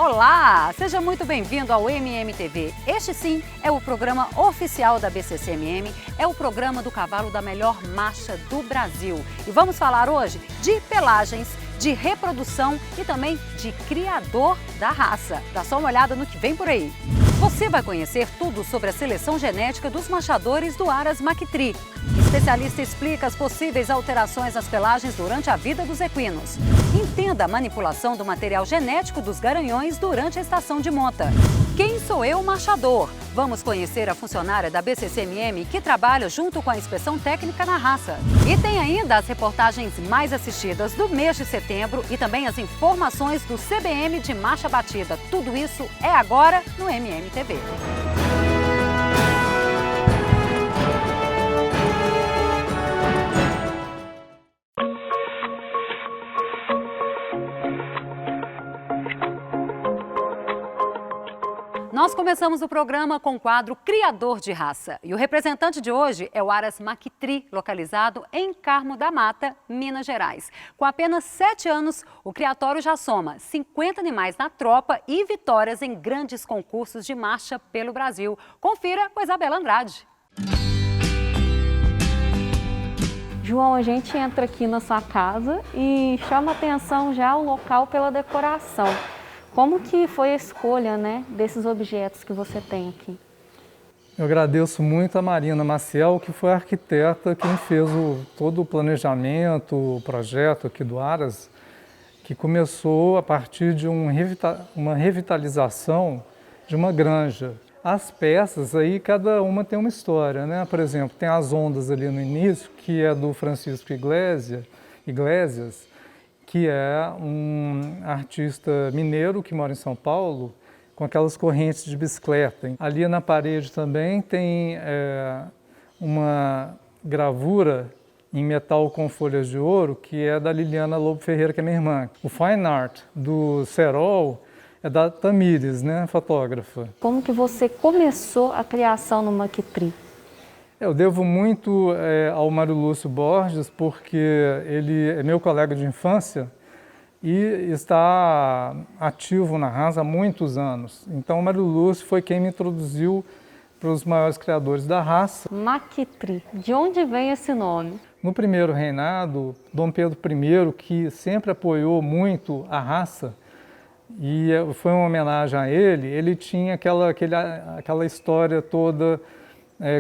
Olá, seja muito bem-vindo ao MMTV. Este sim é o programa oficial da BCCMM, é o programa do cavalo da melhor marcha do Brasil. E vamos falar hoje de pelagens, de reprodução e também de criador da raça. Dá só uma olhada no que vem por aí. Você vai conhecer tudo sobre a seleção genética dos machadores do Aras Mactri. Especialista explica as possíveis alterações nas pelagens durante a vida dos equinos. Entenda a manipulação do material genético dos garanhões durante a estação de monta. Quem sou eu, machador? Vamos conhecer a funcionária da BCCMM que trabalha junto com a inspeção técnica na raça. E tem ainda as reportagens mais assistidas do mês de setembro e também as informações do CBM de marcha batida. Tudo isso é agora no MMTV. Nós começamos o programa com o quadro Criador de Raça. E o representante de hoje é o Aras Mactri, localizado em Carmo da Mata, Minas Gerais. Com apenas 7 anos, o criatório já soma 50 animais na tropa e vitórias em grandes concursos de marcha pelo Brasil. Confira com Isabela Andrade. João, a gente entra aqui na sua casa e chama atenção já o local pela decoração. Como que foi a escolha, né, desses objetos que você tem aqui? Eu agradeço muito a Marina Maciel, que foi a arquiteta quem fez todo o planejamento, o projeto aqui do Aras, que começou a partir de uma revitalização de uma granja. As peças aí, cada uma tem uma história, né? Por exemplo, tem as ondas ali no início, que é do Francisco Iglesias, que é um artista mineiro que mora em São Paulo, com aquelas correntes de bicicleta. Ali na parede também tem uma gravura em metal com folhas de ouro, que é da Liliana Lobo Ferreira, que é minha irmã. O Fine Art do Serol é da Tamires, né, fotógrafa. Como que você começou a criação no Mactri? Eu devo muito ao Mário Lúcio Borges, porque ele é meu colega de infância e está ativo na raça há muitos anos. Então, o Mário Lúcio foi quem me introduziu para os maiores criadores da raça. Mactri, de onde vem esse nome? No primeiro reinado, Dom Pedro I, que sempre apoiou muito a raça, e foi uma homenagem a ele, ele tinha aquela história toda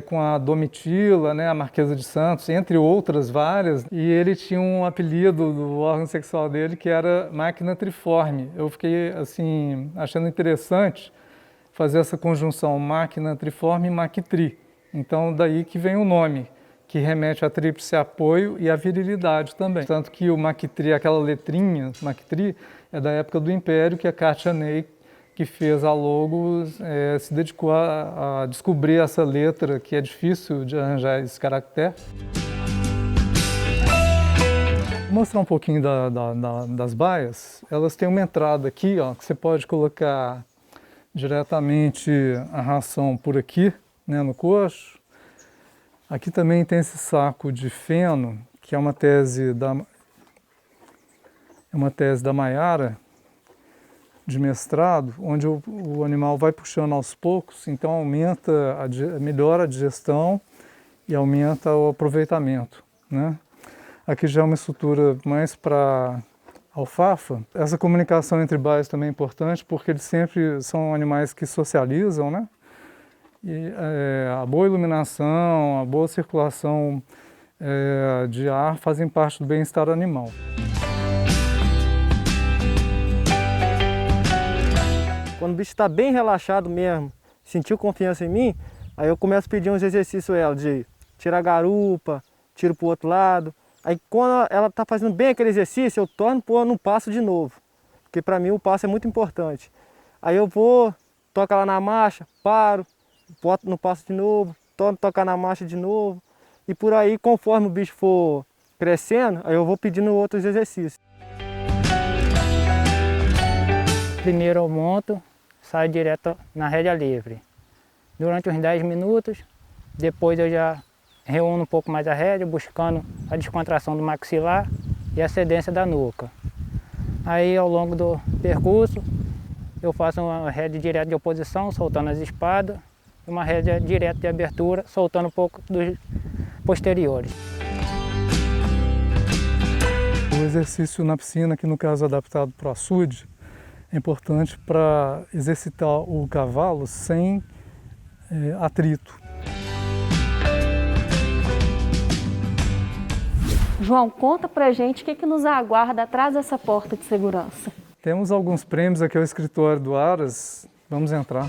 com a Domitila, né, a Marquesa de Santos, entre outras várias, e ele tinha um apelido do órgão sexual dele que era máquina triforme. Eu fiquei assim achando interessante fazer essa conjunção máquina triforme e Mactri. Então daí que vem o nome, que remete a tríplice apoio e a virilidade também. Tanto que o Mactri, aquela letrinha Mactri, é da época do Império, que a Katia Ney, que fez a logo, se dedicou a descobrir essa letra, que é difícil de arranjar esse caractere. Vou mostrar um pouquinho das baias. Elas têm uma entrada aqui, ó, que você pode colocar diretamente a ração por aqui, né, no coxo. Aqui também tem esse saco de feno, que é uma tese da Maiara, de mestrado, onde o animal vai puxando aos poucos, então melhora a digestão e aumenta o aproveitamento, né? Aqui já é uma estrutura mais para alfafa. Essa comunicação entre baias também é importante, porque eles sempre são animais que socializam, né? E a boa iluminação, a boa circulação de ar fazem parte do bem-estar animal. Quando o bicho está bem relaxado mesmo, sentiu confiança em mim, aí eu começo a pedir uns exercícios a ela, de tirar a garupa, tiro para o outro lado. Aí quando ela está fazendo bem aquele exercício, eu torno pôr no passo de novo, porque para mim o passo é muito importante. Aí eu vou, toco ela na marcha, paro, boto no passo de novo, torno tocar na marcha de novo. E por aí, conforme o bicho for crescendo, aí eu vou pedindo outros exercícios. Primeiro eu monto, saio direto na rédea livre. Durante uns 10 minutos, depois eu já reúno um pouco mais a rédea, buscando a descontração do maxilar e a cedência da nuca. Aí ao longo do percurso, eu faço uma rédea direta de oposição, soltando as espadas, e uma rédea direta de abertura, soltando um pouco dos posteriores. O exercício na piscina, que no caso é adaptado para o açude, é importante para exercitar o cavalo sem atrito. João, conta pra gente o que nos aguarda atrás dessa porta de segurança. Temos alguns prêmios aqui ao escritório do Aras, vamos entrar.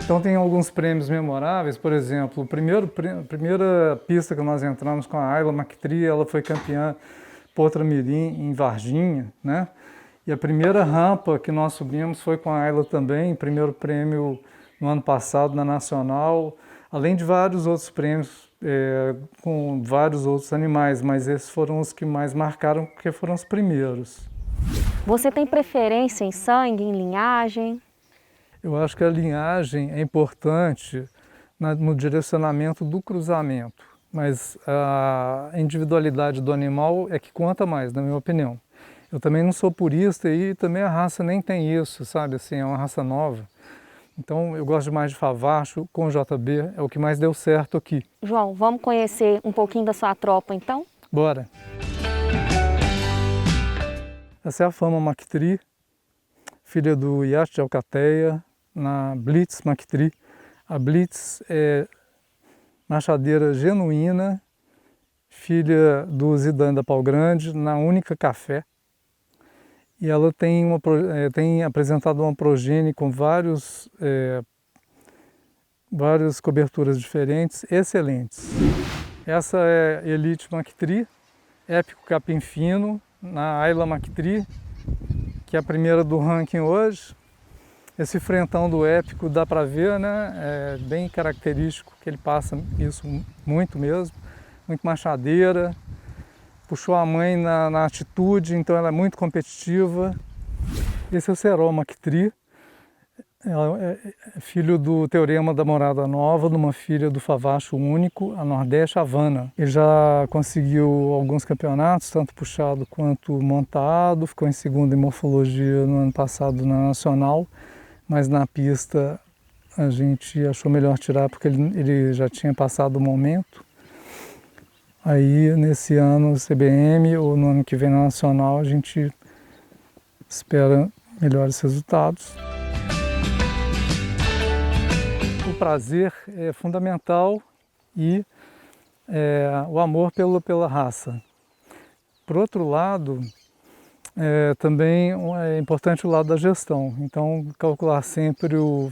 Então tem alguns prêmios memoráveis, por exemplo, a primeira pista que nós entramos com a Ayla Mactri, ela foi campeã Potra Mirim em Varginha, né? E a primeira rampa que nós subimos foi com a Ayla também, primeiro prêmio no ano passado na Nacional, além de vários outros prêmios com vários outros animais, mas esses foram os que mais marcaram porque foram os primeiros. Você tem preferência em sangue, em linhagem? Eu acho que a linhagem é importante no direcionamento do cruzamento, mas a individualidade do animal é que conta mais, na minha opinião. Eu também não sou purista e também a raça nem tem isso, sabe? Assim, é uma raça nova. Então eu gosto mais de Favacho com JB, é o que mais deu certo aqui. João, vamos conhecer um pouquinho da sua tropa então? Bora! Essa é a Fama Mactri, filha do Iate de Alcateia, na Blitz Mactri. A Blitz é machadeira genuína, filha do Zidane da Pau Grande, na Única Café. E ela tem apresentado uma progênie com várias coberturas diferentes, excelentes. Essa é Elite Mactri, Épico Capim Fino, na Ayla Mactri, que é a primeira do ranking hoje. Esse frentão do Épico dá para ver, né? É bem característico, que ele passa isso muito mesmo, muito machadeira. Puxou a mãe na atitude, então ela é muito competitiva. Esse é o Serol Mactri, é filho do Teorema da Morada Nova, de uma filha do Favacho Único, a Nordeste Havana. Ele já conseguiu alguns campeonatos, tanto puxado quanto montado, ficou em segundo em morfologia no ano passado na Nacional, mas na pista a gente achou melhor tirar porque ele já tinha passado o momento. Aí, nesse ano, no CBM, ou no ano que vem na Nacional, a gente espera melhores resultados. O prazer é fundamental e o amor pela raça. Por outro lado, também é importante o lado da gestão. Então, calcular sempre o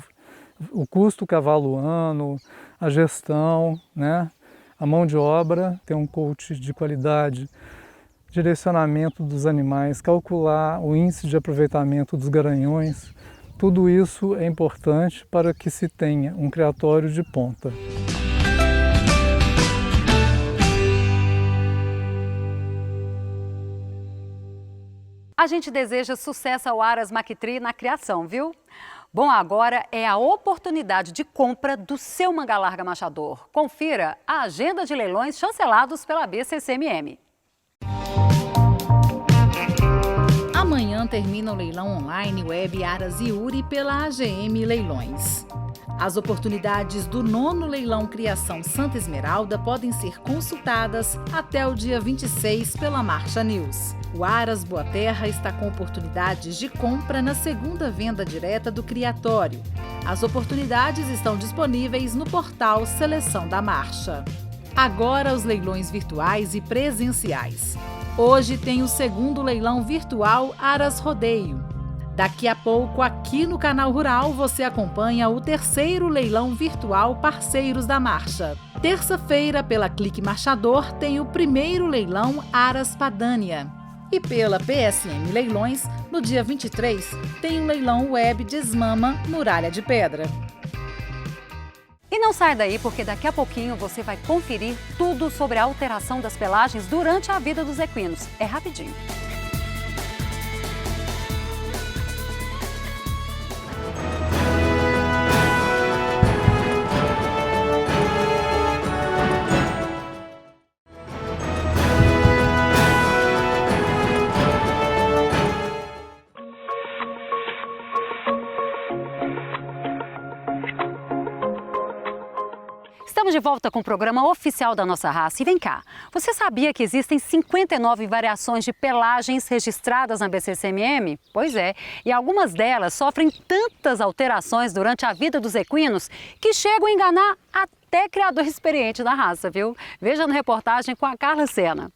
custo cavalo ano, a gestão, né? A mão de obra, ter um coach de qualidade, direcionamento dos animais, calcular o índice de aproveitamento dos garanhões, tudo isso é importante para que se tenha um criatório de ponta. A gente deseja sucesso ao Aras Mactri na criação, viu? Bom, agora é a oportunidade de compra do seu manga larga machador. Confira a agenda de leilões chancelados pela BCCMM. Amanhã termina o leilão online web Aras Iuri pela AGM Leilões. As oportunidades do 9º Leilão Criação Santa Esmeralda podem ser consultadas até o dia 26 pela Marcha News. O Aras Boa Terra está com oportunidades de compra na segunda venda direta do criatório. As oportunidades estão disponíveis no portal Seleção da Marcha. Agora os leilões virtuais e presenciais. Hoje tem o 2º leilão virtual Aras Rodeio. Daqui a pouco, aqui no Canal Rural, você acompanha o 3º leilão virtual Parceiros da Marcha. Terça-feira, pela Clique Marchador, tem o 1º leilão Aras Padânia. E pela PSM Leilões, no dia 23, tem o leilão web Desmama Muralha de Pedra. E não sai daí, porque daqui a pouquinho você vai conferir tudo sobre a alteração das pelagens durante a vida dos equinos. É rapidinho. volta com o programa oficial da nossa raça. E vem cá, você sabia que existem 59 variações de pelagens registradas na BCCMM? Pois é, e algumas delas sofrem tantas alterações durante a vida dos equinos que chegam a enganar até criador experiente da raça, viu? Veja na reportagem com a Carla Sena.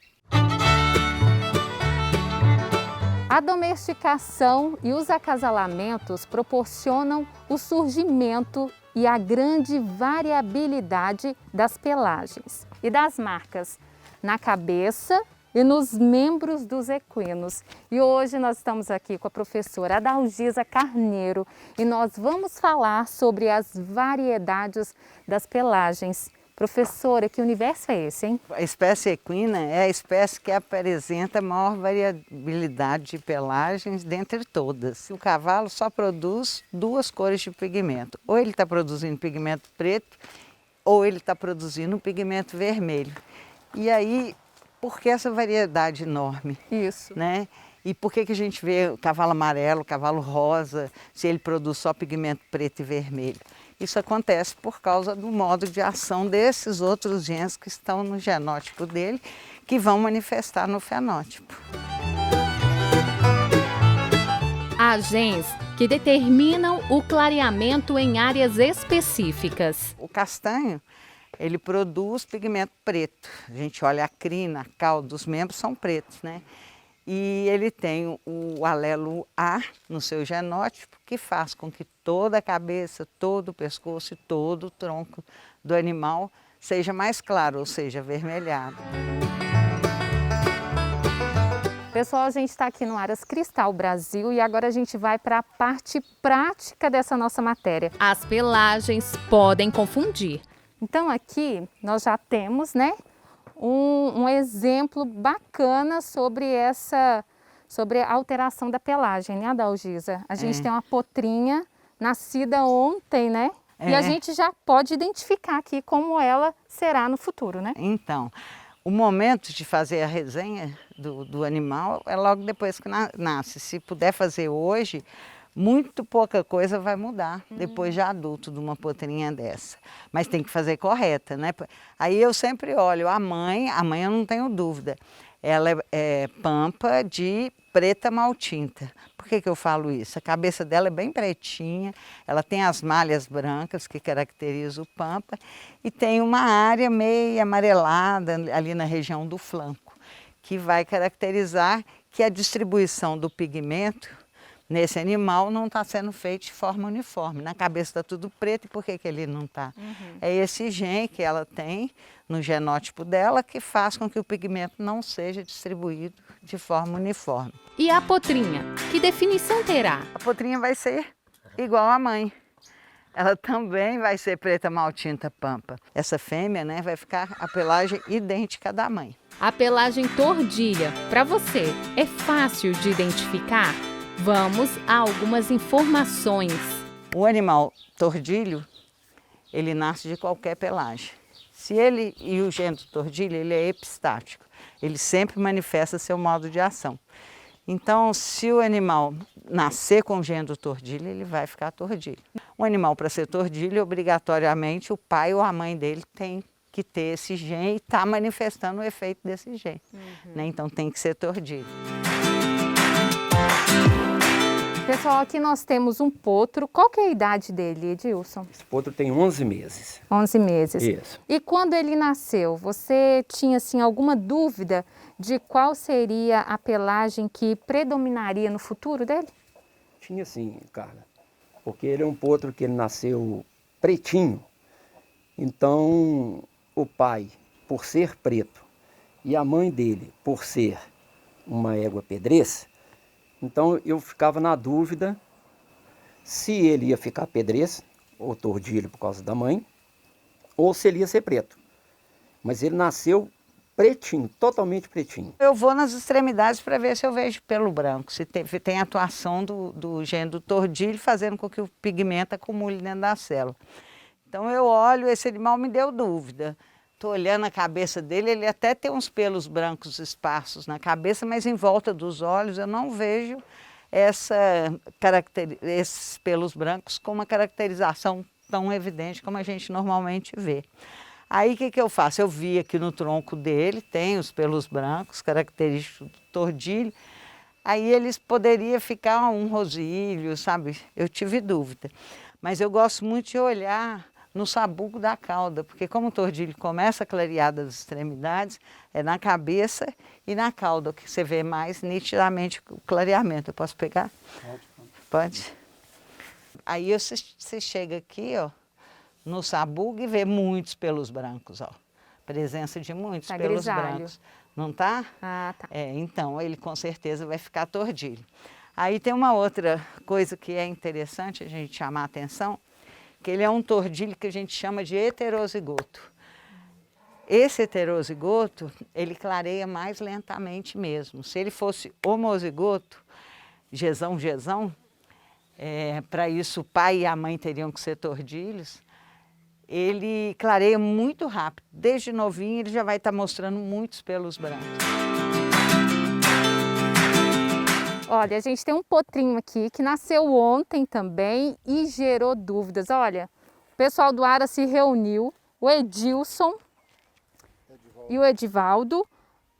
A domesticação e os acasalamentos proporcionam o surgimento e a grande variabilidade das pelagens e das marcas na cabeça e nos membros dos equinos. E hoje nós estamos aqui com a professora Adalgisa Carneiro e nós vamos falar sobre as variedades das pelagens. Professora, que universo é esse, hein? A espécie equina é a espécie que apresenta maior variabilidade de pelagens dentre todas. O cavalo só produz duas cores de pigmento. Ou ele está produzindo pigmento preto, ou ele está produzindo pigmento vermelho. E aí, por que essa variedade enorme? Isso. Né? E por que a gente vê o cavalo amarelo, o cavalo rosa, se ele produz só pigmento preto e vermelho? Isso acontece por causa do modo de ação desses outros genes que estão no genótipo dele, que vão manifestar no fenótipo. Há genes que determinam o clareamento em áreas específicas. O castanho, ele produz pigmento preto. A gente olha a crina, a cauda, os membros são pretos, né? E ele tem o alelo A no seu genótipo, que faz com que toda a cabeça, todo o pescoço e todo o tronco do animal seja mais claro, ou seja, avermelhado. Pessoal, a gente está aqui no Aras Cristal Brasil e agora a gente vai para a parte prática dessa nossa matéria. As pelagens podem confundir. Então aqui nós já temos, né, um exemplo bacana sobre a alteração da pelagem, né, Adalgisa? A gente tem uma potrinha nascida ontem, né? E a gente já pode identificar aqui como ela será no futuro, né? Então, o momento de fazer a resenha do animal é logo depois que nasce. Se puder fazer hoje, muito pouca coisa vai mudar depois de adulto de uma potrinha dessa. Mas tem que fazer correta, né? Aí eu sempre olho a mãe eu não tenho dúvida, ela é pampa de preta mal tinta. Por que eu falo isso? A cabeça dela é bem pretinha, ela tem as malhas brancas que caracterizam o pampa e tem uma área meio amarelada ali na região do flanco, que vai caracterizar que a distribuição do pigmento nesse animal não está sendo feito de forma uniforme. Na cabeça está tudo preto, e por que ele não está? É esse gene que ela tem no genótipo dela que faz com que o pigmento não seja distribuído de forma uniforme. E a potrinha, que definição terá? A potrinha vai ser igual à mãe. Ela também vai ser preta mal tinta pampa. Essa fêmea, né, vai ficar a pelagem idêntica da mãe. A pelagem tordilha, para você, é fácil de identificar? Vamos a algumas informações. O animal tordilho, ele nasce de qualquer pelagem. Se ele, e o gene do tordilho, ele é epistático. Ele sempre manifesta seu modo de ação. Então, se o animal nascer com o gene do tordilho, ele vai ficar tordilho. Um animal, para ser tordilho, obrigatoriamente, o pai ou a mãe dele tem que ter esse gene e está manifestando o efeito desse gene. Né? Então, tem que ser tordilho. Pessoal, aqui nós temos um potro. Qual que é a idade dele, Edilson? Esse potro tem 11 meses. 11 meses. Isso. E quando ele nasceu, você tinha assim, alguma dúvida de qual seria a pelagem que predominaria no futuro dele? Tinha sim, Carla. Porque ele é um potro que ele nasceu pretinho. Então, o pai, por ser preto, e a mãe dele, por ser uma égua pedrez, então eu ficava na dúvida se ele ia ficar pedrez, ou tordilho por causa da mãe, ou se ele ia ser preto. Mas ele nasceu pretinho, totalmente pretinho. Eu vou nas extremidades para ver se eu vejo pelo branco, se tem atuação do gene do tordilho fazendo com que o pigmento acumule dentro da célula. Então eu olho, esse animal me deu dúvida. Estou olhando a cabeça dele, ele até tem uns pelos brancos esparsos na cabeça, mas em volta dos olhos eu não vejo esses pelos brancos com uma caracterização tão evidente como a gente normalmente vê. Aí o que eu faço? Eu vi aqui no tronco dele, tem os pelos brancos, característicos do tordilho. Aí eles poderiam ficar um rosilho, sabe? Eu tive dúvida. Mas eu gosto muito de olhar no sabugo da cauda, porque como o tordilho começa a clarear das extremidades, é na cabeça e na cauda que você vê mais nitidamente o clareamento. Eu posso pegar? Pode. Aí você chega aqui, ó, no sabugo e vê muitos pelos brancos, ó. Presença de muitos pelos brancos. Não tá? Ah, tá. Então ele com certeza vai ficar tordilho. Aí tem uma outra coisa que é interessante a gente chamar a atenção, que ele é um tordilho que a gente chama de heterozigoto. Esse heterozigoto, ele clareia mais lentamente mesmo. Se ele fosse homozigoto, gesão, para isso o pai e a mãe teriam que ser tordilhos, ele clareia muito rápido. Desde novinho ele já vai estar mostrando muitos pelos brancos. Olha, a gente tem um potrinho aqui que nasceu ontem também e gerou dúvidas. Olha, o pessoal do Ara se reuniu, o Edilson e o Edivaldo,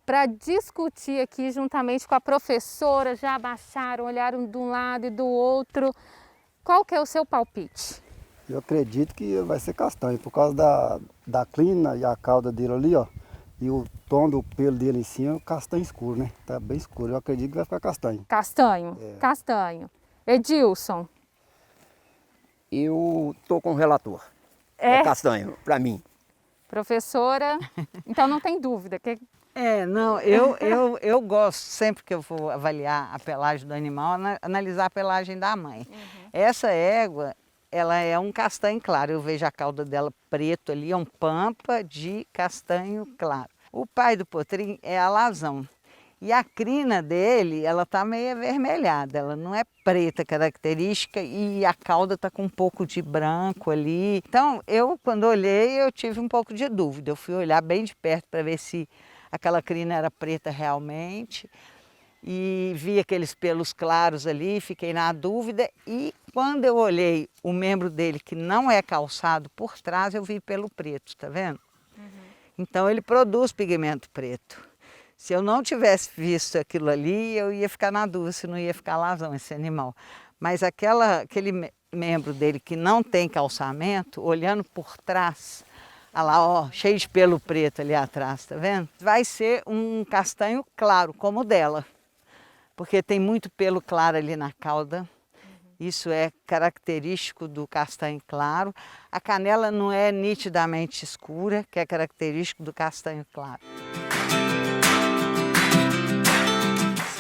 para discutir aqui juntamente com a professora, já abaixaram, olharam de um lado e do outro. Qual que é o seu palpite? Eu acredito que vai ser castanho, por causa da crina e a cauda dele ali, ó. E o tom do pelo dele em cima, castanho escuro, né? Tá bem escuro, eu acredito que vai ficar castanho. Castanho, castanho. Edilson? Eu tô com o relator. É castanho, para mim. Professora, então não tem dúvida. Não, eu gosto, sempre que eu vou avaliar a pelagem do animal, analisar a pelagem da mãe. Essa égua, ela é um castanho claro, eu vejo a cauda dela preto ali, é um pampa de castanho claro. O pai do potrinho é alazão. E a crina dele, ela tá meio avermelhada, ela não é preta característica e a cauda tá com um pouco de branco ali. Então, quando olhei, eu tive um pouco de dúvida. Eu fui olhar bem de perto para ver se aquela crina era preta realmente. E vi aqueles pelos claros ali, fiquei na dúvida. E quando eu olhei o membro dele, que não é calçado por trás, eu vi pelo preto, tá vendo? Então, ele produz pigmento preto. Se eu não tivesse visto aquilo ali, eu ia ficar na dúvida se não ia ficar alazão esse animal. Mas aquele membro dele que não tem calçamento, olhando por trás, olha lá, ó, cheio de pelo preto ali atrás, tá vendo? Vai ser um castanho claro, como o dela, porque tem muito pelo claro ali na cauda. Isso é característico do castanho claro. A canela não é nitidamente escura, que é característico do castanho claro.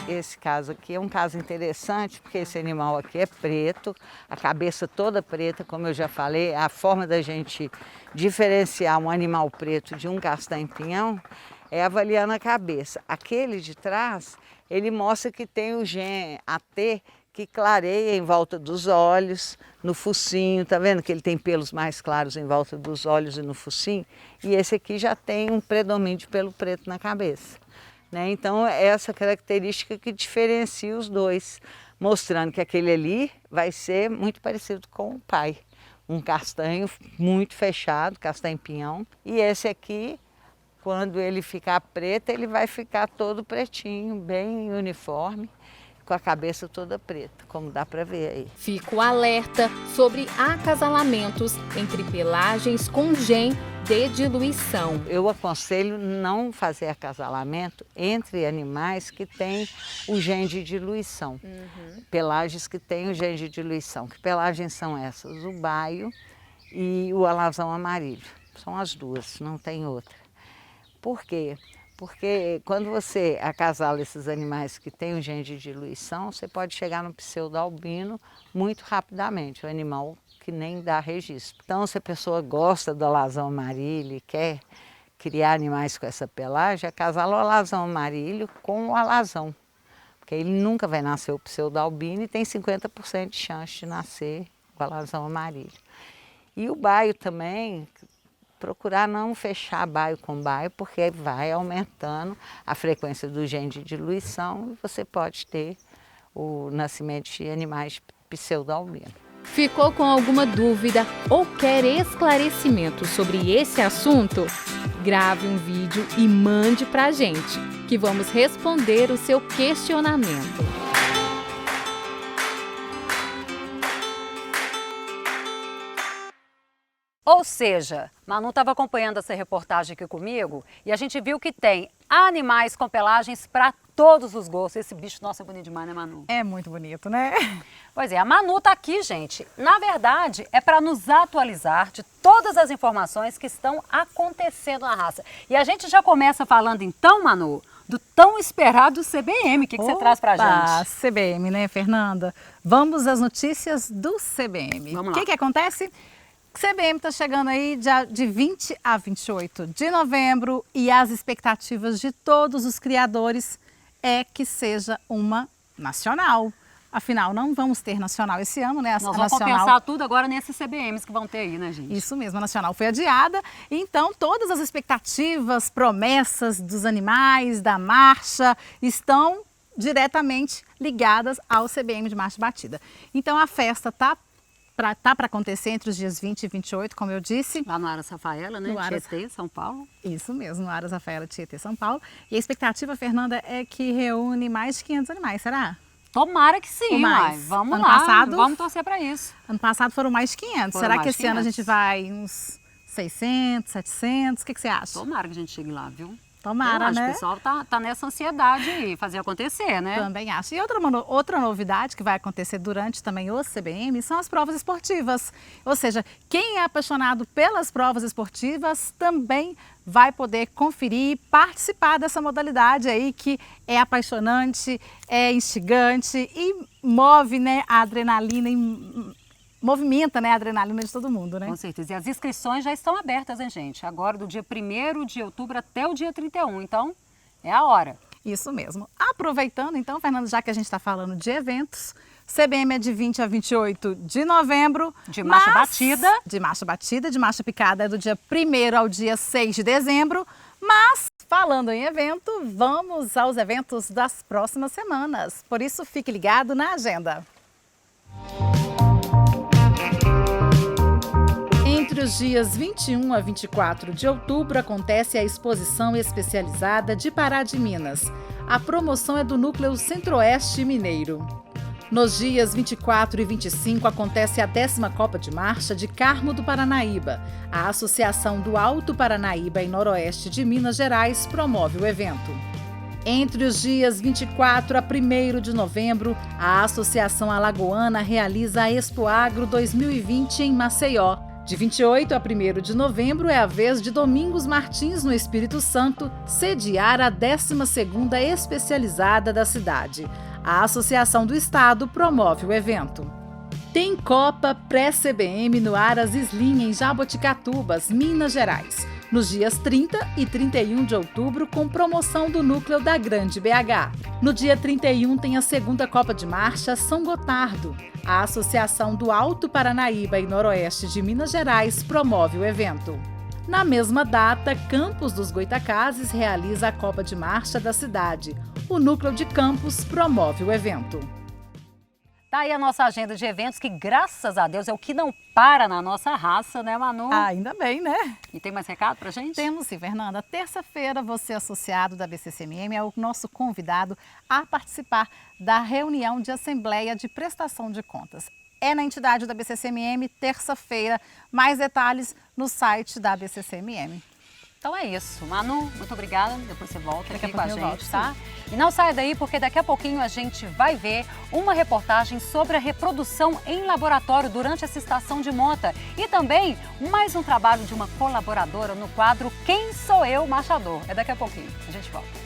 Esse caso aqui é um caso interessante, porque esse animal aqui é preto, a cabeça toda preta, como eu já falei, a forma da gente diferenciar um animal preto de um castanho-pinhão é avaliando a cabeça. Aquele de trás, ele mostra que tem o gene AT que clareia em volta dos olhos, no focinho, tá vendo que ele tem pelos mais claros em volta dos olhos e no focinho? E esse aqui já tem um predomínio de pelo preto na cabeça. Então, é essa característica que diferencia os dois, mostrando que aquele ali vai ser muito parecido com o pai. Um castanho muito fechado, castanho-pinhão. E esse aqui, quando ele ficar preto, ele vai ficar todo pretinho, bem uniforme, com a cabeça toda preta, como dá para ver aí. Fico alerta sobre acasalamentos entre pelagens com gen de diluição. Eu aconselho não fazer acasalamento entre animais que têm o gene de diluição. Pelagens que têm o gene de diluição. Que pelagens são essas? O baio e o alazão amarillo. São as duas, não tem outra. Por quê? Porque quando você acasala esses animais que têm o gene de diluição, você pode chegar no pseudo-albino muito rapidamente, o animal que nem dá registro. Então, se a pessoa gosta do alazão amarillo e quer criar animais com essa pelagem, acasala o alazão amarillo com o alazão, porque ele nunca vai nascer o pseudo-albino e tem 50% de chance de nascer o alazão amarillo. E o baio também, procurar não fechar baio com baio, porque vai aumentando a frequência do gene de diluição e você pode ter o nascimento de animais pseudo-albino. Ficou com alguma dúvida ou quer esclarecimento sobre esse assunto? Grave um vídeo e mande pra gente, que vamos responder o seu questionamento. Ou seja, Manu estava acompanhando essa reportagem aqui comigo e a gente viu que tem animais com pelagens para todos os gostos. Esse bicho, nossa, é bonito demais, né, Manu? É muito bonito, né? Pois é, a Manu tá aqui, gente. Na verdade, é para nos atualizar de todas as informações que estão acontecendo na raça. E a gente já começa falando então, Manu, do tão esperado CBM. O que você traz pra gente? CBM, né, Fernanda? Vamos às notícias do CBM. Vamos lá. O que acontece? CBM está chegando aí de 20 a 28 de novembro e as expectativas de todos os criadores é que seja uma nacional. Afinal, não vamos ter nacional esse ano, né? Nós vamos compensar tudo agora nesses CBMs que vão ter aí, né, gente? Isso mesmo, a nacional foi adiada. Então, todas as expectativas, promessas dos animais, da marcha, estão diretamente ligadas ao CBM de Marcha e Batida. Então, a festa está para acontecer entre os dias 20 e 28, como eu disse. Lá no Aras Rafaela, né? Tietê, São Paulo. Isso mesmo, no Aras Rafaela, Tietê, São Paulo. E a expectativa, Fernanda, é que reúne mais de 500 animais, será? Tomara que sim, mais. Vamos ano lá, passado, vamos torcer para isso. Ano passado foram mais de 500. Foram será mais que esse 500. ano a gente vai uns 600, 700? O que você acha? Tomara que a gente chegue lá, viu? Tomara, né? O pessoal tá nessa ansiedade aí, fazer acontecer, né? Também acho. E outra novidade que vai acontecer durante também o CBM são as provas esportivas. Ou seja, quem é apaixonado pelas provas esportivas também vai poder conferir e participar dessa modalidade aí que é apaixonante, é instigante e move, né, a adrenalina movimenta, né, a adrenalina de todo mundo, né? Com certeza. E as inscrições já estão abertas, hein, gente? Agora do dia 1º de outubro até o dia 31. Então, é a hora. Isso mesmo. Aproveitando, então, Fernando, já que a gente está falando de eventos, CBM é de 20 a 28 de novembro. De marcha batida. De marcha batida, de marcha picada é do dia 1º ao dia 6 de dezembro. Mas, falando em evento, vamos aos eventos das próximas semanas. Por isso, fique ligado na agenda. Entre os dias 21 a 24 de outubro acontece a exposição especializada de Pará de Minas. A promoção é do Núcleo Centro-Oeste Mineiro. Nos dias 24 e 25 acontece a 10ª Copa de Marcha de Carmo do Paranaíba. A Associação do Alto Paranaíba e Noroeste de Minas Gerais promove o evento. Entre os dias 24 a 1º de novembro, a Associação Alagoana realiza a Expo Agro 2020 em Maceió. De 28 a 1º de novembro é a vez de Domingos Martins, no Espírito Santo, sediar a 12ª especializada da cidade. A Associação do Estado promove o evento. Tem Copa pré-CBM no Aras Slim, em Jaboticatubas, Minas Gerais, nos dias 30 e 31 de outubro, com promoção do núcleo da Grande BH. No dia 31 tem a 2ª Copa de Marcha São Gotardo. A Associação do Alto Paranaíba e Noroeste de Minas Gerais promove o evento. Na mesma data, Campos dos Goitacazes realiza a Copa de Marcha da cidade. O Núcleo de Campos promove o evento. Tá aí a nossa agenda de eventos, que graças a Deus é o que não para na nossa raça, né, Manu? Ainda bem, né? E tem mais recado pra gente? Temos sim, Fernanda. Terça-feira, você, associado da BCCMM, é o nosso convidado a participar da reunião de Assembleia de Prestação de Contas. É na entidade da BCCMM, terça-feira. Mais detalhes no site da BCCMM. Então é isso. Manu, muito obrigada. Depois você volta aqui com a gente, volto, tá? E não saia daí, porque daqui a pouquinho a gente vai ver uma reportagem sobre a reprodução em laboratório durante essa estação de monta. E também mais um trabalho de uma colaboradora no quadro Quem Sou Eu, Marchador. É daqui a pouquinho. A gente volta.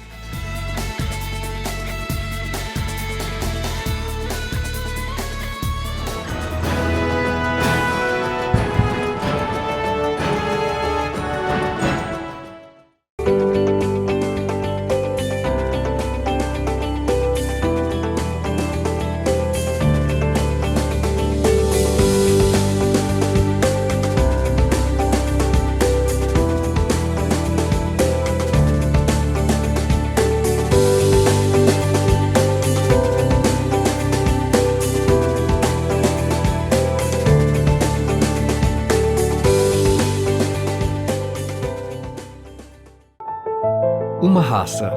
raça,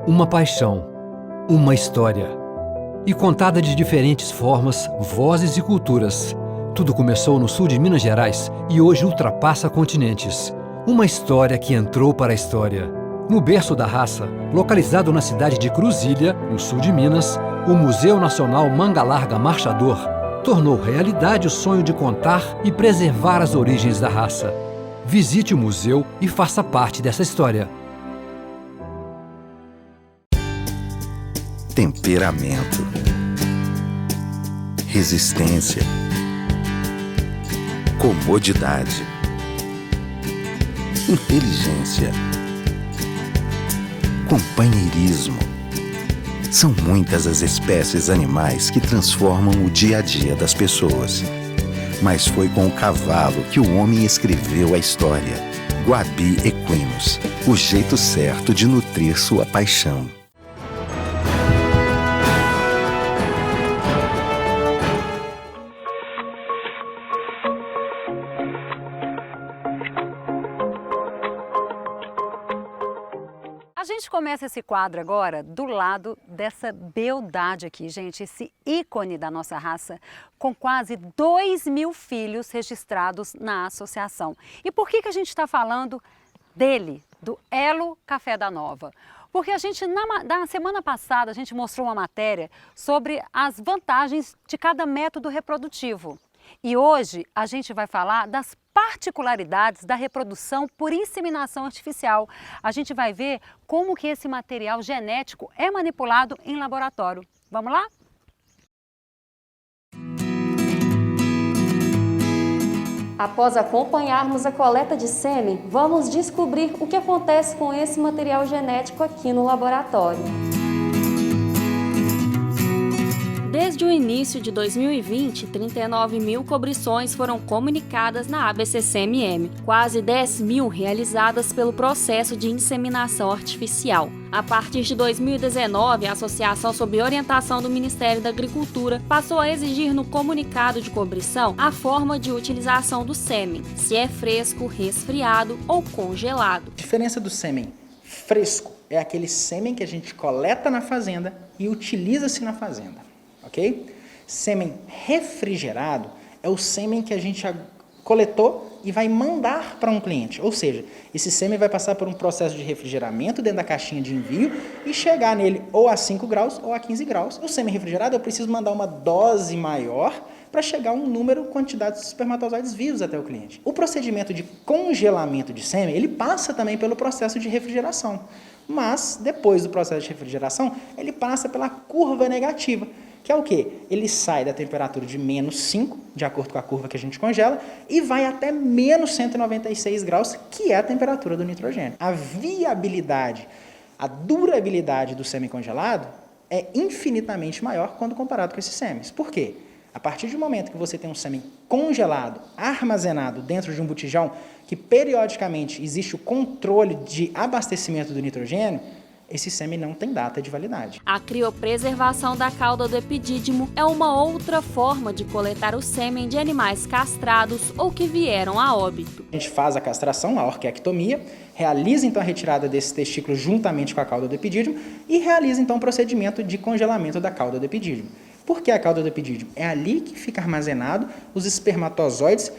uma paixão, uma história. E contada de diferentes formas, vozes e culturas. Tudo começou no sul de Minas Gerais e hoje ultrapassa continentes. Uma história que entrou para a história. No berço da raça, localizado na cidade de Cruzília, no sul de Minas, o Museu Nacional Manga Larga Marchador tornou realidade o sonho de contar e preservar as origens da raça. Visite o museu e faça parte dessa história. Temperamento, resistência, comodidade, inteligência, companheirismo. São muitas as espécies animais que transformam o dia a dia das pessoas. Mas foi com o cavalo que o homem escreveu a história. Guabi Equinos, o jeito certo de nutrir sua paixão. A gente começa esse quadro agora do lado dessa beldade aqui, gente, esse ícone da nossa raça, com quase 2.000 filhos registrados na associação. E por que a gente está falando dele, do Elo Café da Nova? Porque a gente, na semana passada, a gente mostrou uma matéria sobre as vantagens de cada método reprodutivo. E hoje a gente vai falar das particularidades da reprodução por inseminação artificial. A gente vai ver como que esse material genético é manipulado em laboratório. Vamos lá? Após acompanharmos a coleta de sêmen, vamos descobrir o que acontece com esse material genético aqui no laboratório. Desde o início de 2020, 39.000 cobrições foram comunicadas na ABCCMM, quase 10.000 realizadas pelo processo de inseminação artificial. A partir de 2019, a Associação, sob orientação do Ministério da Agricultura, passou a exigir no comunicado de cobrição a forma de utilização do sêmen, se é fresco, resfriado ou congelado. A diferença do sêmen fresco é aquele sêmen que a gente coleta na fazenda e utiliza-se na fazenda. Ok? Sêmen refrigerado é o sêmen que a gente coletou e vai mandar para um cliente. Ou seja, esse sêmen vai passar por um processo de refrigeramento dentro da caixinha de envio e chegar nele ou a 5 graus ou a 15 graus. O sêmen refrigerado eu preciso mandar uma dose maior para chegar a um número, quantidade de espermatozoides vivos até o cliente. O procedimento de congelamento de sêmen, ele passa também pelo processo de refrigeração. Mas, depois do processo de refrigeração, ele passa pela curva negativa. Que é o quê? Ele sai da temperatura de -5, de acordo com a curva que a gente congela, e vai até -196 graus, que é a temperatura do nitrogênio. A viabilidade, a durabilidade do sêmen congelado é infinitamente maior quando comparado com esses sêmens. Por quê? A partir do momento que você tem um sêmen congelado, armazenado dentro de um botijão, que periodicamente existe o controle de abastecimento do nitrogênio, esse sêmen não tem data de validade. A criopreservação da cauda do epidídimo é uma outra forma de coletar o sêmen de animais castrados ou que vieram a óbito. A gente faz a castração, a orquiectomia, realiza então a retirada desse testículo juntamente com a cauda do epidídimo e realiza então o procedimento de congelamento da cauda do epidídimo. Por que a cauda do epidídimo? É ali que fica armazenado os espermatozoides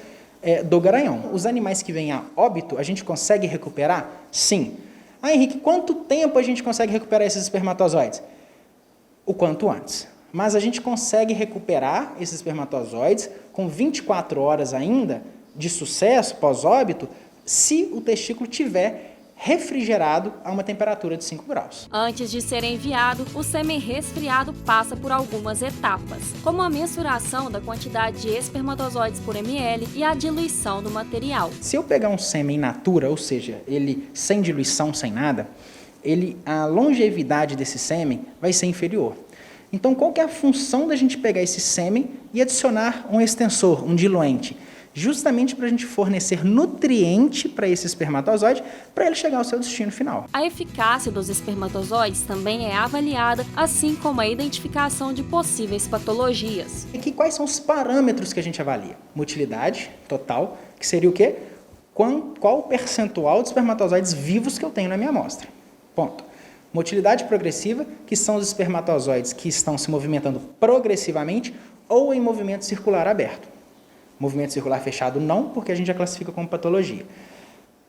do garanhão. Os animais que vêm a óbito, a gente consegue recuperar? Sim. Ah, Henrique, quanto tempo a gente consegue recuperar esses espermatozoides? O quanto antes. Mas a gente consegue recuperar esses espermatozoides com 24 horas ainda de sucesso pós-óbito se o testículo tiver refrigerado a uma temperatura de 5 graus. Antes de ser enviado, o sêmen resfriado passa por algumas etapas, como a mensuração da quantidade de espermatozoides por ml e a diluição do material. Se eu pegar um sêmen in natura, ou seja, ele sem diluição, sem nada, a longevidade desse sêmen vai ser inferior. Então, qual que é a função da gente pegar esse sêmen e adicionar um extensor, um diluente? Justamente para a gente fornecer nutriente para esse espermatozoide, para ele chegar ao seu destino final. A eficácia dos espermatozoides também é avaliada, assim como a identificação de possíveis patologias. E quais são os parâmetros que a gente avalia? Motilidade total, que seria o quê? Qual o percentual de espermatozoides vivos que eu tenho na minha amostra? Ponto. Motilidade progressiva, que são os espermatozoides que estão se movimentando progressivamente ou em movimento circular aberto. Movimento circular fechado não, porque a gente já classifica como patologia.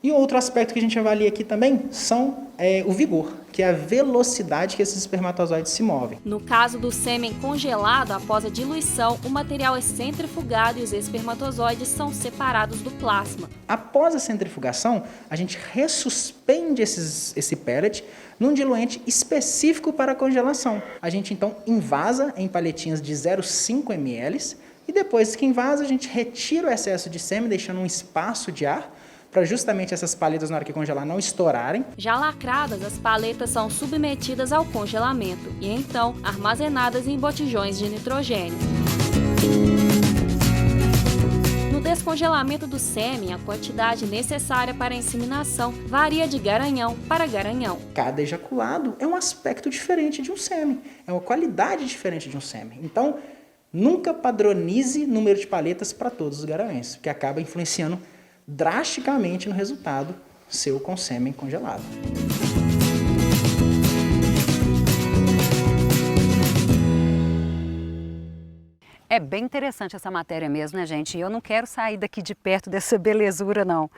E outro aspecto que a gente avalia aqui também são o vigor, que é a velocidade que esses espermatozoides se movem. No caso do sêmen congelado após a diluição, o material é centrifugado e os espermatozoides são separados do plasma. Após a centrifugação, a gente ressuspende esse pellet num diluente específico para a congelação. A gente então invasa em paletinhas de 0,5 ml e depois que invasa, a gente retira o excesso de sêmen, deixando um espaço de ar para justamente essas paletas, na hora que congelar, não estourarem. Já lacradas, as paletas são submetidas ao congelamento e então armazenadas em botijões de nitrogênio. No descongelamento do sêmen, a quantidade necessária para a inseminação varia de garanhão para garanhão. Cada ejaculado é um aspecto diferente de um sêmen, é uma qualidade diferente de um sêmen. Então, nunca padronize número de paletas para todos os garanhões, porque acaba influenciando drasticamente no resultado seu com sêmen congelado. É bem interessante essa matéria mesmo, né, gente? Eu não quero sair daqui de perto dessa belezura, não.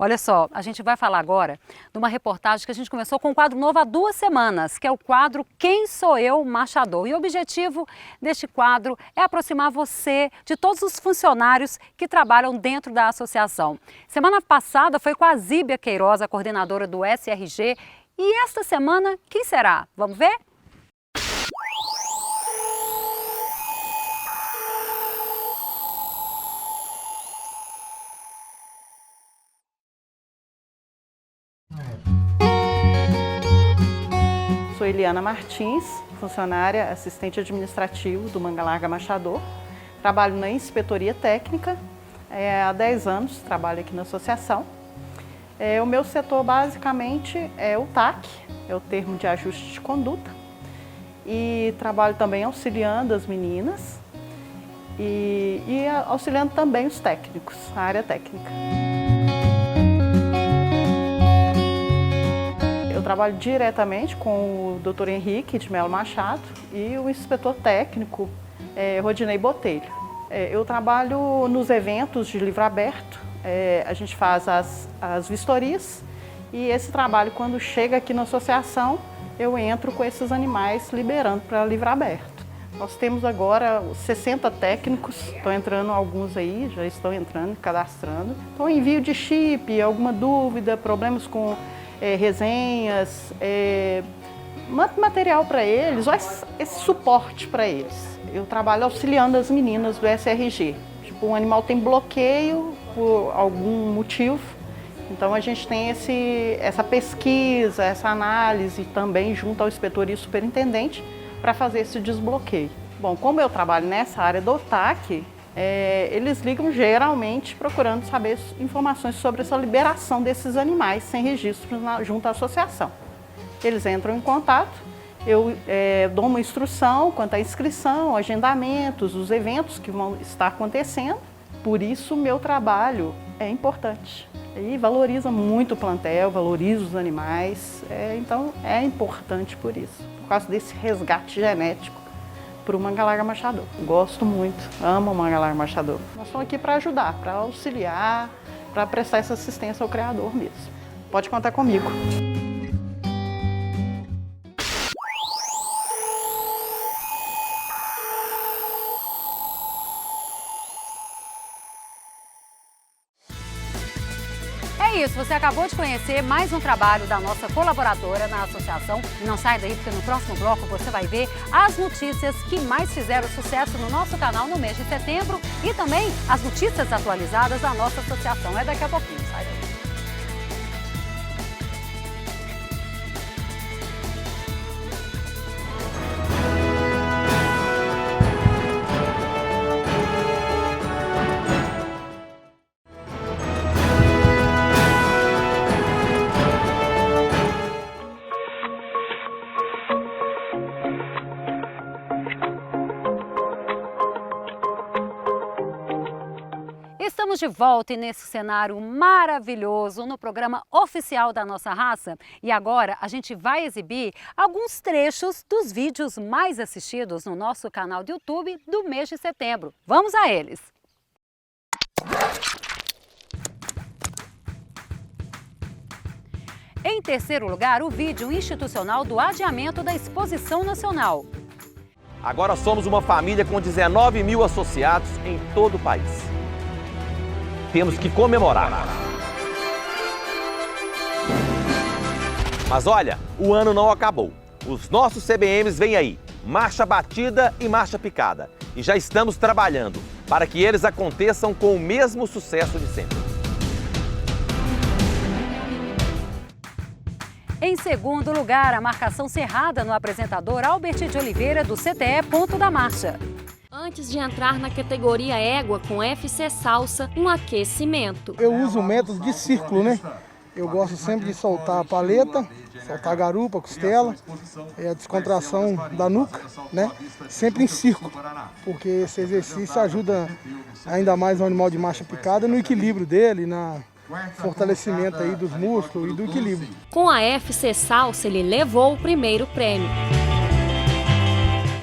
Olha só, a gente vai falar agora de uma reportagem que a gente começou com um quadro novo há 2 semanas, que é o quadro Quem Sou Eu, Machador. E o objetivo deste quadro é aproximar você de todos os funcionários que trabalham dentro da associação. Semana passada foi com a Zíbia Queiroz, a coordenadora do SRG, e esta semana, quem será? Vamos ver? Sou Eliana Martins, funcionária assistente administrativo do Manga Larga Machador. Trabalho na inspetoria técnica, há 10 anos trabalho aqui na associação. O meu setor basicamente é o TAC, é o termo de ajuste de conduta. E trabalho também auxiliando as meninas e auxiliando também os técnicos, a área técnica. Eu trabalho diretamente com o Dr. Henrique de Melo Machado e o inspetor técnico Rodinei Botelho. Eu trabalho nos eventos de livro aberto, a gente faz as vistorias e esse trabalho, quando chega aqui na associação, eu entro com esses animais liberando para livro aberto. Nós temos agora 60 técnicos, estão entrando alguns aí, já estão entrando, cadastrando. Então, envio de chip, alguma dúvida, problemas com resenhas, material para eles, esse suporte para eles. Eu trabalho auxiliando as meninas do SRG. Tipo, um animal tem bloqueio por algum motivo, então a gente tem essa pesquisa, essa análise também junto ao inspetor e superintendente para fazer esse desbloqueio. Bom, como eu trabalho nessa área do TAC, eles ligam geralmente procurando saber informações sobre essa liberação desses animais sem registro junto à associação. Eles entram em contato, eu dou uma instrução quanto à inscrição, agendamentos, os eventos que vão estar acontecendo. Por isso, o meu trabalho é importante. E valoriza muito o plantel, valoriza os animais, então é importante por isso, por causa desse resgate genético para o Manga Larga Machador. Gosto muito, amo o Manga Larga Machador. Nós estamos aqui para ajudar, para auxiliar, para prestar essa assistência ao criador mesmo. Pode contar comigo. É isso, você acabou de conhecer mais um trabalho da nossa colaboradora na associação. E não sai daí, porque no próximo bloco você vai ver as notícias que mais fizeram sucesso no nosso canal no mês de setembro e também as notícias atualizadas da nossa associação. É daqui a pouquinho, sai daí. Estamos de volta e nesse cenário maravilhoso no programa oficial da nossa raça. E agora a gente vai exibir alguns trechos dos vídeos mais assistidos no nosso canal do YouTube do mês de setembro. Vamos a eles! Em terceiro lugar, o vídeo institucional do adiamento da Exposição Nacional. Agora somos uma família com 19 mil associados em todo o país. Temos que comemorar. Mas olha, o ano não acabou. Os nossos CBMs vêm aí, marcha batida e marcha picada. E já estamos trabalhando para que eles aconteçam com o mesmo sucesso de sempre. Em segundo lugar, a marcação cerrada no apresentador Albert de Oliveira do CTE Ponto da Marcha. Antes de entrar na categoria égua com FC Salsa, um aquecimento. Eu uso o método de círculo, né? Eu gosto sempre de soltar a paleta, soltar a garupa, a costela, a descontração da nuca, né? Sempre em círculo, porque esse exercício ajuda ainda mais o animal de marcha picada no equilíbrio dele, na fortalecimento aí dos músculos e do equilíbrio. Com a FC Salsa, ele levou o primeiro prêmio.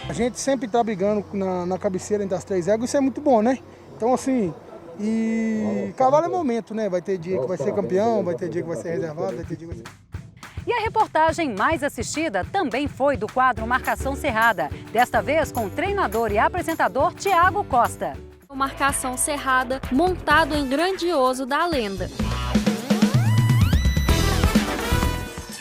A gente sempre está brigando na cabeceira entre as três éguas, isso é muito bom, né? Então assim, e cavalo é momento, né? Vai ter dia que vai ser campeão, vai ter dia que vai ser reservado, vai ter dia que vai ser... E a reportagem mais assistida também foi do quadro Marcação Cerrada, desta vez com o treinador e apresentador Tiago Costa. Marcação Cerrada, montado em Grandioso da Lenda.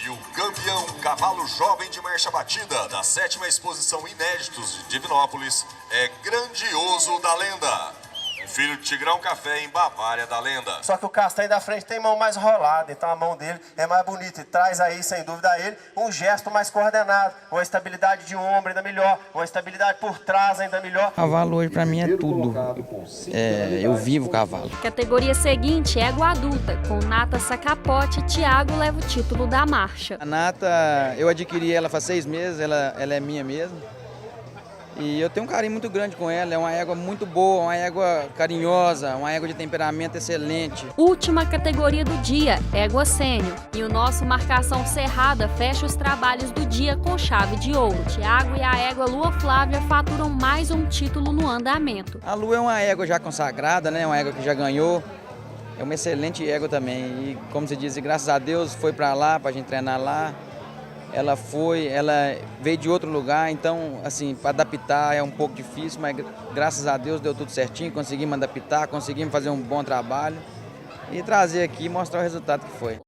E o campeão cavalo jovem de marcha batida da 7ª exposição Inéditos de Divinópolis é Grandioso da Lenda. Filho de Tigrão Café em Bavária da Lenda. Só que o castanho da frente tem mão mais rolada, então a mão dele é mais bonita e traz aí, sem dúvida a ele, um gesto mais coordenado, uma estabilidade de ombro ainda melhor, uma estabilidade por trás ainda melhor. Cavalo hoje pra mim é tudo, eu vivo cavalo. Categoria seguinte, égua adulta, com Nata Sacapote, Tiago leva o título da marcha. A Nata, eu adquiri ela faz 6 meses, ela é minha mesmo. E eu tenho um carinho muito grande com ela, é uma égua muito boa, uma égua carinhosa, uma égua de temperamento excelente. Última categoria do dia, égua sênior. E o nosso Marcação Cerrada fecha os trabalhos do dia com chave de ouro. Tiago e a égua Lua Flávia faturam mais um título no andamento. A Lua é uma égua já consagrada, né? Uma égua que já ganhou, é uma excelente égua também. E como se diz, graças a Deus foi para lá, para a gente treinar lá. Ela veio de outro lugar, então, assim, para adaptar é um pouco difícil, mas graças a Deus deu tudo certinho, conseguimos adaptar, conseguimos fazer um bom trabalho e trazer aqui e mostrar o resultado que foi.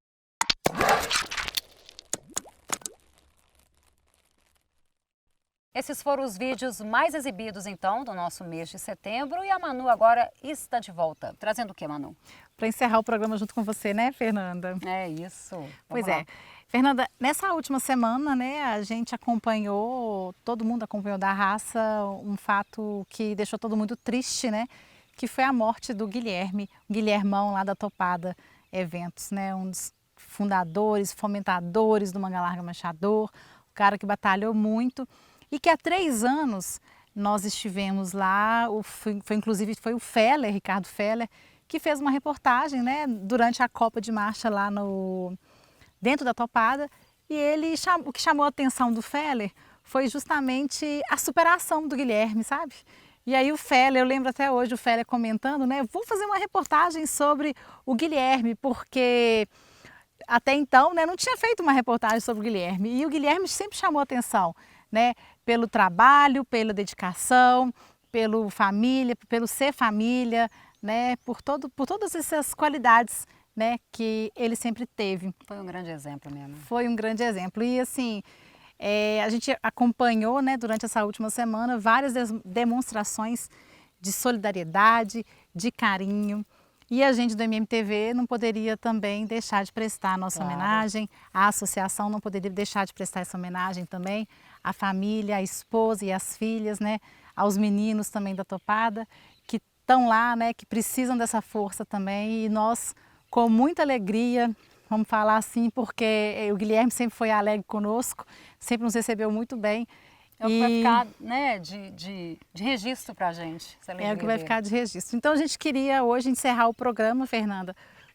Esses foram os vídeos mais exibidos, então, do nosso mês de setembro. E a Manu agora está de volta. Trazendo o que, Manu? Para encerrar o programa junto com você, né, Fernanda? É isso. Pois é. Fernanda, nessa última semana, né, a gente acompanhou, todo mundo acompanhou da raça, um fato que deixou todo mundo triste, né, que foi a morte do Guilherme, o Guilhermão lá da Topada Eventos, né, um dos fundadores, fomentadores do Manga Larga Manchador, o cara que batalhou muito e que há 3 anos nós estivemos lá, inclusive foi o Feller, Ricardo Feller, que fez uma reportagem, né, durante a Copa de Marcha lá dentro da Topada, e o que chamou a atenção do Feller foi justamente a superação do Guilherme, sabe? E aí o Feller, eu lembro até hoje o Feller comentando, né? Vou fazer uma reportagem sobre o Guilherme, porque até então, né, não tinha feito uma reportagem sobre o Guilherme. E o Guilherme sempre chamou a atenção, né? Pelo trabalho, pela dedicação, pelo ser família, né? Por todas essas qualidades, né, que ele sempre teve. Foi um grande exemplo mesmo. Foi um grande exemplo. E assim, a gente acompanhou, né, durante essa última semana várias demonstrações de solidariedade, de carinho. E a gente do MMTV não poderia também deixar de prestar a nossa homenagem. A associação não poderia deixar de prestar essa homenagem também. A família, a esposa e as filhas, né, aos meninos também da Topada, que estão lá, né, que precisam dessa força também. E nós, com muita alegria, vamos falar assim, porque o Guilherme sempre foi alegre conosco, sempre nos recebeu muito bem. É o que vai ficar, né, de registro para a gente. É o que vai ficar de registro. Então a gente queria hoje encerrar o programa, Fernanda,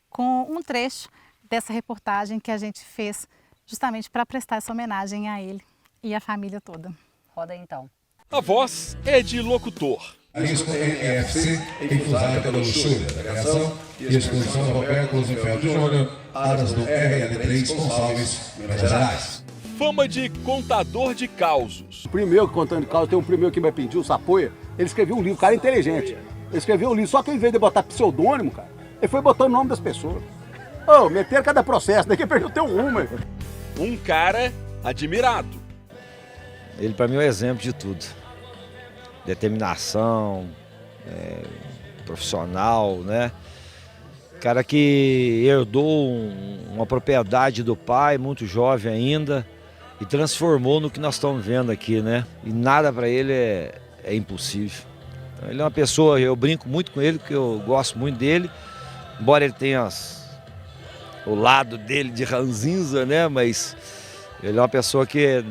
com um trecho dessa reportagem que a gente fez justamente para prestar essa homenagem a ele e a família toda. Roda aí, então. A voz é de locutor. A Disco NFC, infusada pela luxúria da criação e exposição da Roberto Rosenfeld Júnior, aras do RL3 Gonçalves, Minas Gerais. Fama de contador de causos. O primeiro contando de causos, tem um primeiro que me pediu, o Sapoia, ele escreveu um livro, o cara é inteligente. Ele escreveu um livro, só que ao invés de botar pseudônimo, cara, ele foi botando o nome das pessoas. Ô, meteram cada processo, daqui perdeu teu rumo. Um cara admirado. Ele para mim é um exemplo de tudo. Determinação, profissional, né? Cara que herdou uma propriedade do pai, muito jovem ainda, e transformou no que nós estamos vendo aqui, né? E nada para ele é impossível. Então, ele é uma pessoa, eu brinco muito com ele, porque eu gosto muito dele, embora ele tenha o lado dele de ranzinza, né? Mas ele é uma pessoa que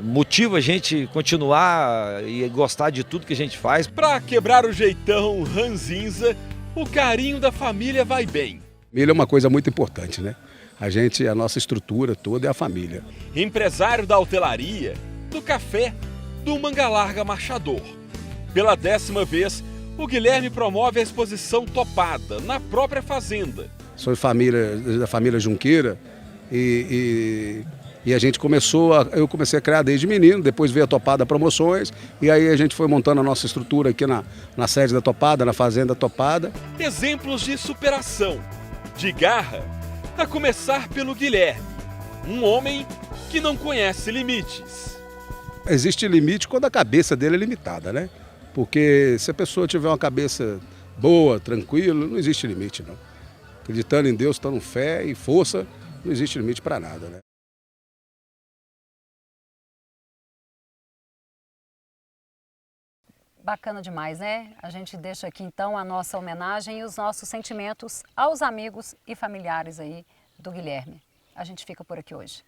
motiva a gente continuar e gostar de tudo que a gente faz. Para quebrar o jeitão ranzinza, o carinho da família vai bem. Ele é uma coisa muito importante, né? A nossa estrutura toda é a família. Empresário da hotelaria, do café, do Manga Larga Marchador. Pela 10ª vez, o Guilherme promove a exposição Topada, na própria fazenda. Sou da família Junqueira e a gente eu comecei a criar desde menino, depois veio a Topada Promoções e aí a gente foi montando a nossa estrutura aqui na sede da Topada, na fazenda Topada. Exemplos de superação, de garra, a começar pelo Guilherme, um homem que não conhece limites. Existe limite quando a cabeça dele é limitada, né? Porque se a pessoa tiver uma cabeça boa, tranquila, não existe limite, não. Acreditando em Deus, tendo fé e força, não existe limite para nada, né? Bacana demais, né? A gente deixa aqui então a nossa homenagem e os nossos sentimentos aos amigos e familiares aí do Guilherme. A gente fica por aqui hoje.